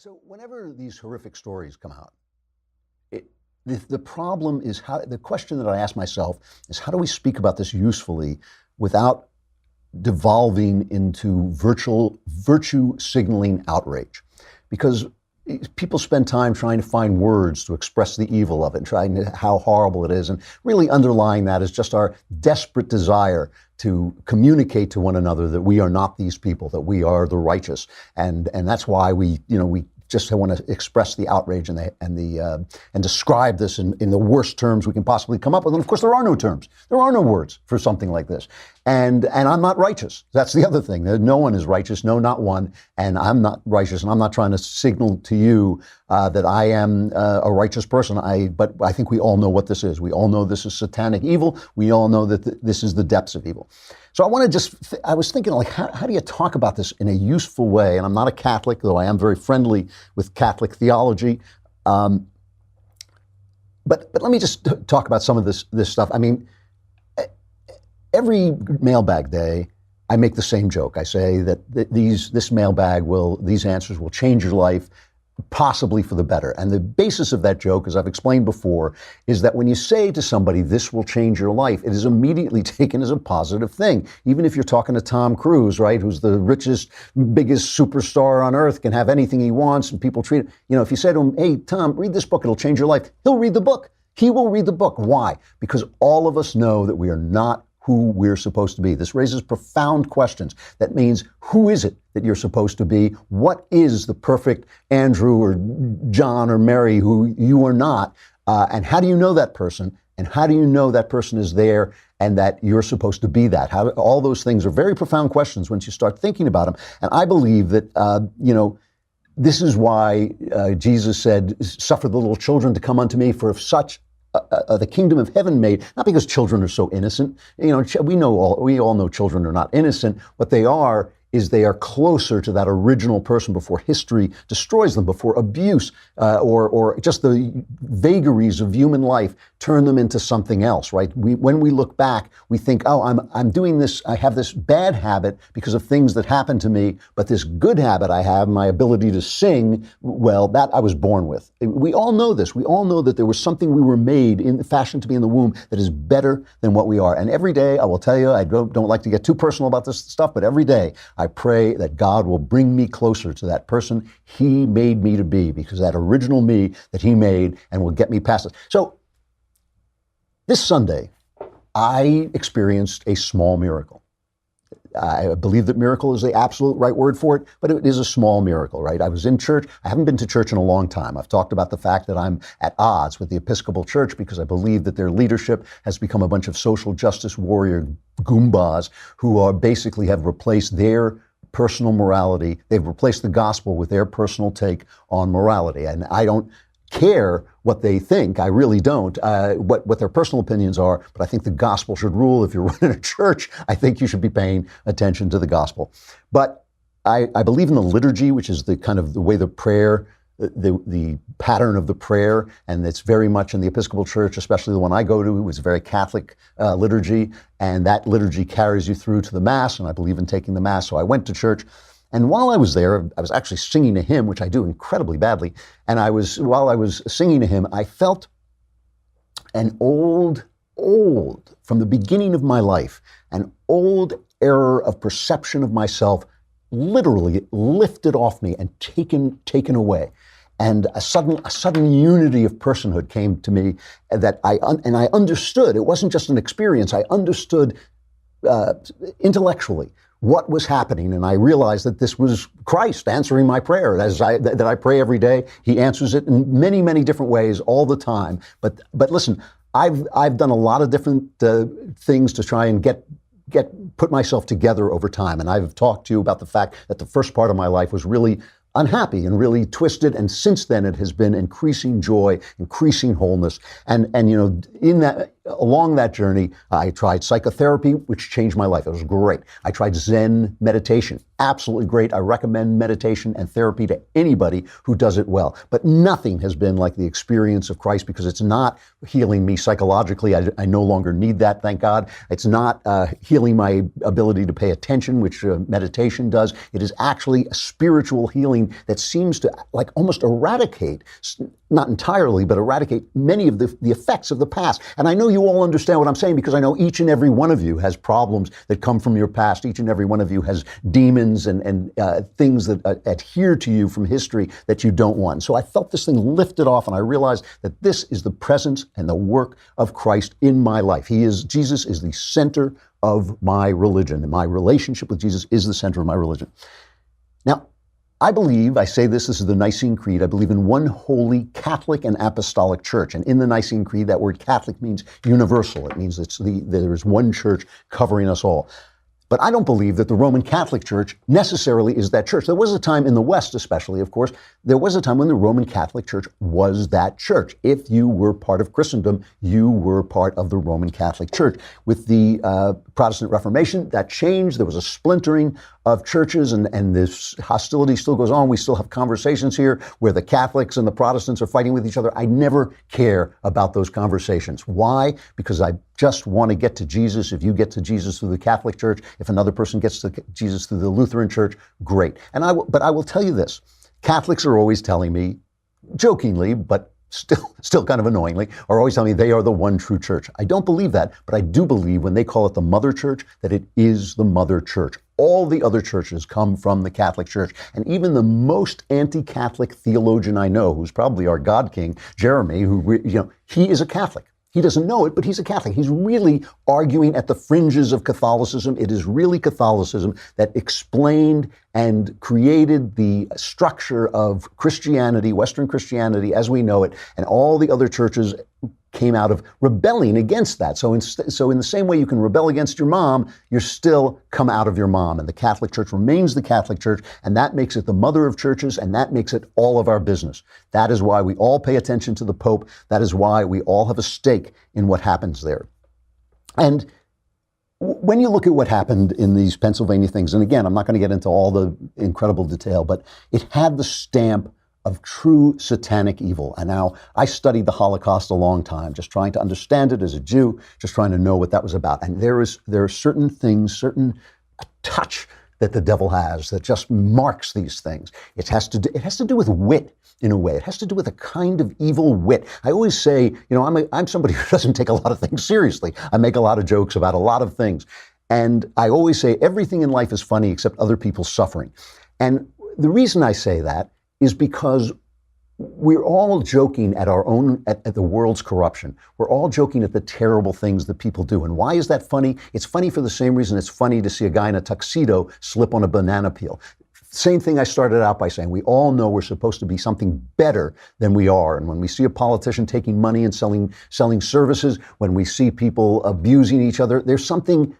So whenever these horrific stories come out, the problem is the question that I ask myself is, how do we speak about this usefully without devolving into virtue signaling outrage? Because people spend time trying to find words to express the evil of it, how horrible it is. And really underlying that is just our desperate desire to communicate to one another that we are not these people, that we are the righteous. And that's why we just want to express the outrage and describe this in the worst terms we can possibly come up with. And of course, there are no terms. There are no words for something like this. And I'm not righteous. That's the other thing. No one is righteous. No, not one. And I'm not righteous. And I'm not trying to signal to you that I am a righteous person. But I think we all know what this is. We all know this is satanic evil. We all know that this is the depths of evil. So I want to I was thinking, like, how do you talk about this in a useful way? And I'm not a Catholic, though I am very friendly with Catholic theology. But let me just talk about some of this stuff. I mean, every mailbag day, I make the same joke. I say that these answers will change your life, possibly for the better. And the basis of that joke, as I've explained before, is that when you say to somebody, this will change your life, it is immediately taken as a positive thing. Even if you're talking to Tom Cruise, right, who's the richest, biggest superstar on earth, can have anything he wants, and people treat it. If you say to him, hey, Tom, read this book, it'll change your life, he'll read the book. He will read the book. Why? Because all of us know that we are not who we're supposed to be. This raises profound questions. That means, who is it that you're supposed to be? What is the perfect Andrew or John or Mary who you are not? And how do you know that person? And how do you know that person is there and that you're supposed to be that? All those things are very profound questions once you start thinking about them. And I believe that, this is why Jesus said, suffer the little children to come unto me, for if such the kingdom of heaven made, not because children are so innocent. We all know children are not innocent. What they are is they are closer to that original person before history destroys them, before abuse or just the vagaries of human life turn them into something else, right? When we look back, we think, oh, I'm doing this, I have this bad habit because of things that happened to me, but this good habit I have, my ability to sing, well, that I was born with. We all know this. We all know that there was something we were made in fashion to be in the womb that is better than what we are. And every day, I will tell you, I don't like to get too personal about this stuff, but every day I pray that God will bring me closer to that person He made me to be, because that original me that He made, and will get me past it. So this Sunday, I experienced a small miracle. I believe that miracle is the absolute right word for it, but it is a small miracle, right? I was in church. I haven't been to church in a long time. I've talked about the fact that I'm at odds with the Episcopal Church because I believe that their leadership has become a bunch of social justice warrior goombas who are basically have replaced their personal morality. They've replaced the gospel with their personal take on morality. And I don't care what they think. I really don't, what their personal opinions are, but I think the gospel should rule. If you're running a church, I think you should be paying attention to the gospel. But I believe in the liturgy, which is the kind of the way the prayer, the pattern of the prayer, and it's very much in the Episcopal Church, especially the one I go to, is a very Catholic liturgy, and that liturgy carries you through to the Mass, and I believe in taking the Mass, so I went to church. And while I was there, I was actually singing a hymn, which I do incredibly badly. And while I was singing a hymn, I felt an old, from the beginning of my life, an old error of perception of myself literally lifted off me and taken away. And a sudden unity of personhood came to me that I understood. It wasn't just an experience. I understood intellectually what was happening, and I realized that this was Christ answering my prayer. That I pray every day. He answers it in many, many different ways all the time. But listen, I've done a lot of different things to try and put myself together over time. And I've talked to you about the fact that the first part of my life was really unhappy and really twisted, and since then it has been increasing joy, increasing wholeness, and in that along that journey, I tried psychotherapy, which changed my life. It was great. I tried Zen meditation. Absolutely great. I recommend meditation and therapy to anybody who does it well. But nothing has been like the experience of Christ, because it's not healing me psychologically. I no longer need that, thank God. It's not healing my ability to pay attention, which meditation does. It is actually a spiritual healing that seems to like almost eradicate, not entirely, but eradicate many of the effects of the past. And I know you all understand what I'm saying, because I know each and every one of you has problems that come from your past. Each and every one of you has demons and things that adhere to you from history that you don't want. So I felt this thing lifted off, and I realized that this is the presence and the work of Christ in my life. Jesus is the center of my religion, and my relationship with Jesus is the center of my religion. Now, I say this is the Nicene Creed, I believe in one holy Catholic and Apostolic Church. And in the Nicene Creed, that word Catholic means universal. It means there is one church covering us all. But I don't believe that the Roman Catholic Church necessarily is that church. There was a time in the West, especially, of course, there was a time when the Roman Catholic Church was that church. If you were part of Christendom, you were part of the Roman Catholic Church. With the Protestant Reformation, that changed. There was a splintering of churches, and this hostility still goes on. We still have conversations here where the Catholics and the Protestants are fighting with each other. I never care about those conversations. Why? Because I just want to get to Jesus. If you get to Jesus through the Catholic Church, if another person gets to Jesus through the Lutheran Church, great. But I will tell you this. Catholics are always telling me, jokingly, but still kind of annoyingly, are always telling me they are the one true church. I don't believe that, but I do believe when they call it the mother church, that it is the mother church. All the other churches come from the Catholic Church. And even the most anti-Catholic theologian I know, who's probably our God King, Jeremy, he is a Catholic. He doesn't know it, but he's a Catholic. He's really arguing at the fringes of Catholicism. It is really Catholicism that explained and created the structure of Christianity, Western Christianity as we know it, and all the other churches came out of rebelling against that. So in the same way you can rebel against your mom, you're still come out of your mom. And the Catholic Church remains the Catholic Church, and that makes it the mother of churches, and that makes it all of our business. That is why we all pay attention to the Pope. That is why we all have a stake in what happens there. And when you look at what happened in these Pennsylvania things, and again, I'm not going to get into all the incredible detail, but it had the stamp of true satanic evil. And now, I studied the Holocaust a long time, just trying to understand it as a Jew, just trying to know what that was about. And there are certain things, certain touch that the devil has that just marks these things. It has to do with wit in a way. It has to do with a kind of evil wit. I always say, I'm somebody who doesn't take a lot of things seriously. I make a lot of jokes about a lot of things. And I always say everything in life is funny except other people's suffering. And the reason I say that is because we're all joking at the world's corruption. We're all joking at the terrible things that people do. And why is that funny? It's funny for the same reason it's funny to see a guy in a tuxedo slip on a banana peel. Same thing I started out by saying. We all know we're supposed to be something better than we are. And when we see a politician taking money and selling services, when we see people abusing each other, there's something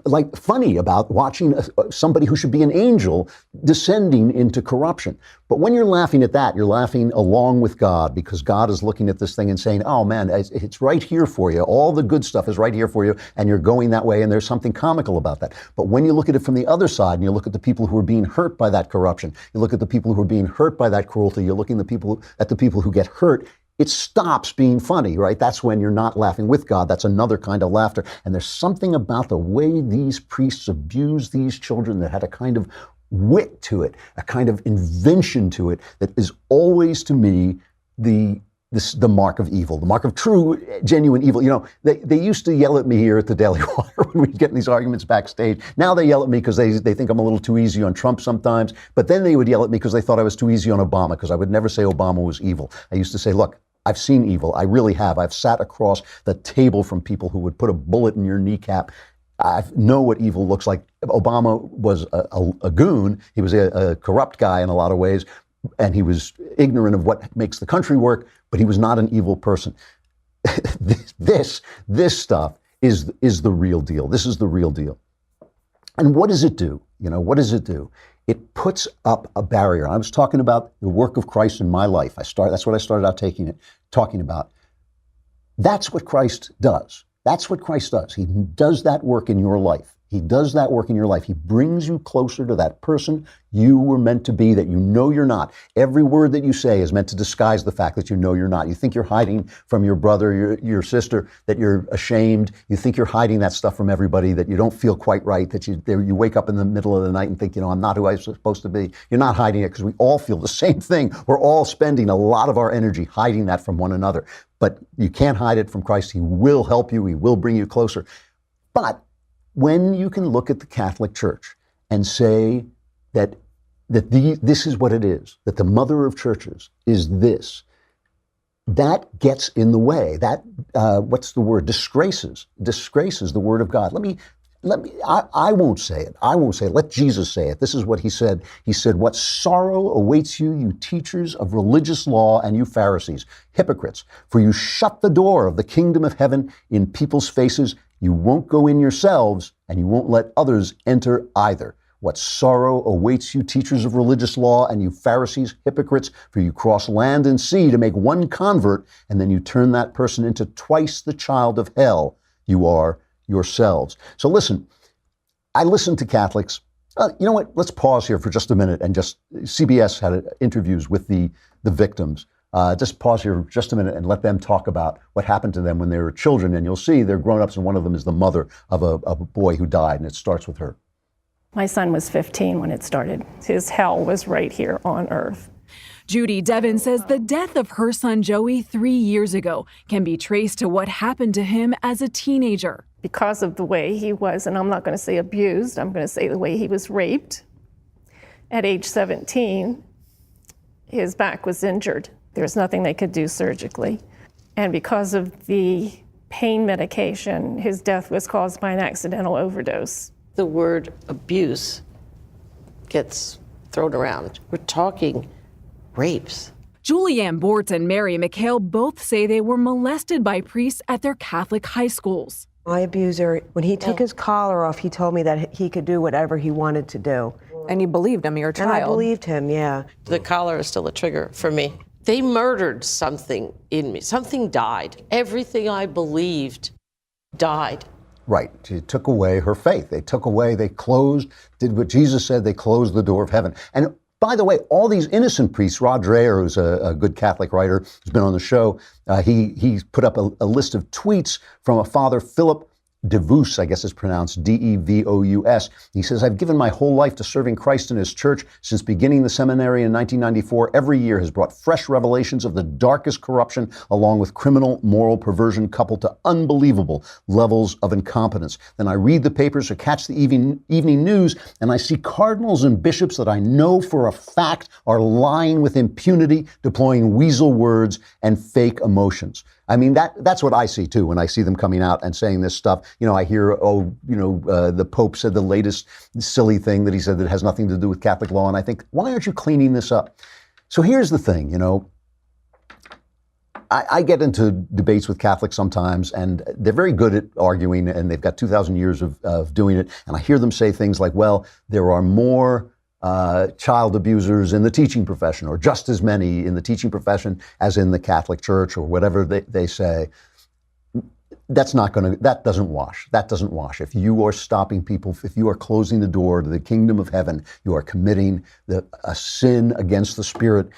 like funny about watching somebody who should be an angel descending into corruption. But when you're laughing at that, you're laughing along with God, because God is looking at this thing and saying, oh man, it's right here for you. All the good stuff is right here for you, and you're going that way, and there's something comical about that. But when you look at it from the other side, and you look at the people who are being hurt by that corruption, you look at the people who are being hurt by that cruelty, you're looking at the people who get hurt, it stops being funny, right? That's when you're not laughing with God. That's another kind of laughter. And there's something about the way these priests abuse these children that had a kind of wit to it, a kind of invention to it that is always, to me, the mark of evil, the mark of true, genuine evil. They used to yell at me here at the Daily Wire when we'd get in these arguments backstage. Now they yell at me because they think I'm a little too easy on Trump sometimes. But then they would yell at me because they thought I was too easy on Obama, because I would never say Obama was evil. I used to say, look, I've seen evil. I really have. I've sat across the table from people who would put a bullet in your kneecap. I know what evil looks like. Obama was a goon. He was a corrupt guy in a lot of ways, and he was ignorant of what makes the country work, but he was not an evil person. This stuff is the real deal. This is the real deal. And what does it do? What does it do? It puts up a barrier. I was talking about the work of Christ in my life. That's what I started out talking about. That's what Christ does. That's what Christ does. He does that work in your life. He does that work in your life. He brings you closer to that person you were meant to be that you know you're not. Every word that you say is meant to disguise the fact that you know you're not. You think you're hiding from your brother, your sister, that you're ashamed. You think you're hiding that stuff from everybody, that you don't feel quite right, that you wake up in the middle of the night and think, I'm not who I'm supposed to be. You're not hiding it, because we all feel the same thing. We're all spending a lot of our energy hiding that from one another. But you can't hide it from Christ. He will help you. He will bring you closer. But when you can look at the Catholic Church and say that this is what it is, that the mother of churches is this, that gets in the way. That, what's the word? Disgraces the word of God. I won't say it. Let Jesus say it. This is what he said. He said, "What sorrow awaits you, you teachers of religious law, and you Pharisees, hypocrites, for you shut the door of the kingdom of heaven in people's faces. You won't go in yourselves, and you won't let others enter either. What sorrow awaits you, teachers of religious law, and you Pharisees, hypocrites, for you cross land and sea to make one convert, and then you turn that person into twice the child of hell you are yourselves." So listen, I listen to Catholics. You know what? Let's pause here for just a minute, and CBS had interviews with the victims. Just pause here just a minute and let them talk about what happened to them when they were children. And you'll see they're grown-ups, and one of them is the mother of a boy who died, and it starts with her. My son was 15 when it started. His hell was right here on earth. Judy Devon says the death of her son Joey 3 years ago can be traced to what happened to him as a teenager. Because of the way he was, and I'm not going to say abused, I'm going to say the way he was raped. At age 17, his back was injured. There was nothing they could do surgically. And because of the pain medication, his death was caused by an accidental overdose. The word abuse gets thrown around. We're talking rapes. Julianne Bortz and Mary McHale both say they were molested by priests at their Catholic high schools. My abuser, when he took his collar off, he told me that he could do whatever he wanted to do. And you believed him, your child. And I believed him, yeah. The collar is still a trigger for me. They murdered something in me. Something died. Everything I believed died. Right. She took away her faith. They did what Jesus said, they closed the door of heaven. And by the way, all these innocent priests, Rod Dreher, who's a good Catholic writer, who's been on the show, he put up a list of tweets from a Father Philip DeVous, I guess it's pronounced D-E-V-O-U-S. He says, "I've given my whole life to serving Christ in his church. Since beginning the seminary in 1994, every year has brought fresh revelations of the darkest corruption, along with criminal moral perversion coupled to unbelievable levels of incompetence. Then I read the papers or catch the evening news, and I see cardinals and bishops that I know for a fact are lying with impunity, deploying weasel words and fake emotions." I mean, that's what I see, too, when I see them coming out and saying this stuff. I hear, the Pope said the latest silly thing that he said that has nothing to do with Catholic law. And I think, why aren't you cleaning this up? So here's the thing, I get into debates with Catholics sometimes, and they're very good at arguing, and they've got 2,000 years of doing it. And I hear them say things like, well, there are more child abusers in the teaching profession, or just as many in the teaching profession as in the Catholic Church, or whatever they say. That doesn't wash. If you are stopping people, if you are closing the door to the kingdom of heaven, you are committing a sin against the Spirit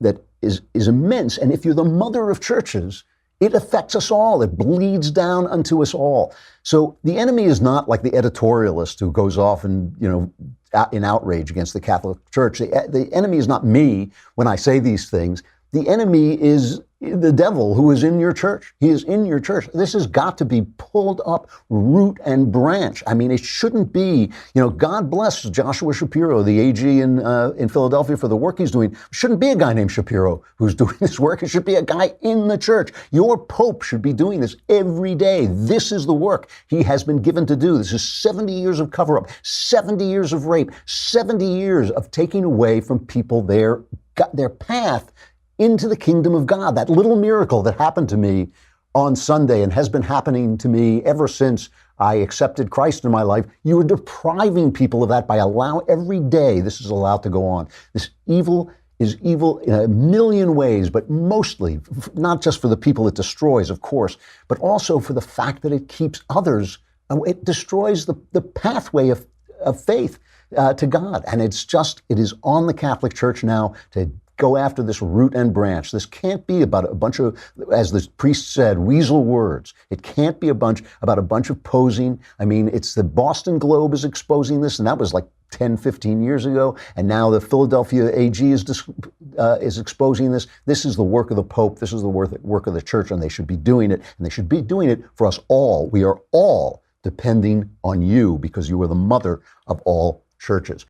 that is immense. And if you're the mother of churches, it affects us all. It bleeds down unto us all. So the enemy is not like the editorialist who goes off and, in outrage against the Catholic Church. The enemy is not me when I say these things. The enemy is the devil who is in your church. He is in your church. This has got to be pulled up root and branch. I mean, it shouldn't be, God bless Joshua Shapiro, the AG in Philadelphia, for the work he's doing. It shouldn't be a guy named Shapiro who's doing this work. It should be a guy in the church. Your Pope should be doing this every day. This is the work he has been given to do. This is 70 years of cover-up, 70 years of rape, 70 years of taking away from people their path into the kingdom of God. That little miracle that happened to me on Sunday and has been happening to me ever since I accepted Christ in my life. You are depriving people of that by every day this is allowed to go on. This evil is evil in a million ways, but mostly not just for the people it destroys, of course, but also for the fact that it keeps others, it destroys the pathway of faith to God. And it is on the Catholic Church now to go after this root and branch. This can't be about a bunch of, as the priest said, weasel words. It can't be about a bunch of posing. I mean, it's the Boston Globe is exposing this, and that was like 10, 15 years ago. And now the Philadelphia AG is exposing this. This is the work of the Pope. This is the work of the Church, and they should be doing it. And they should be doing it for us all. We are all depending on you because you are the mother of all churches.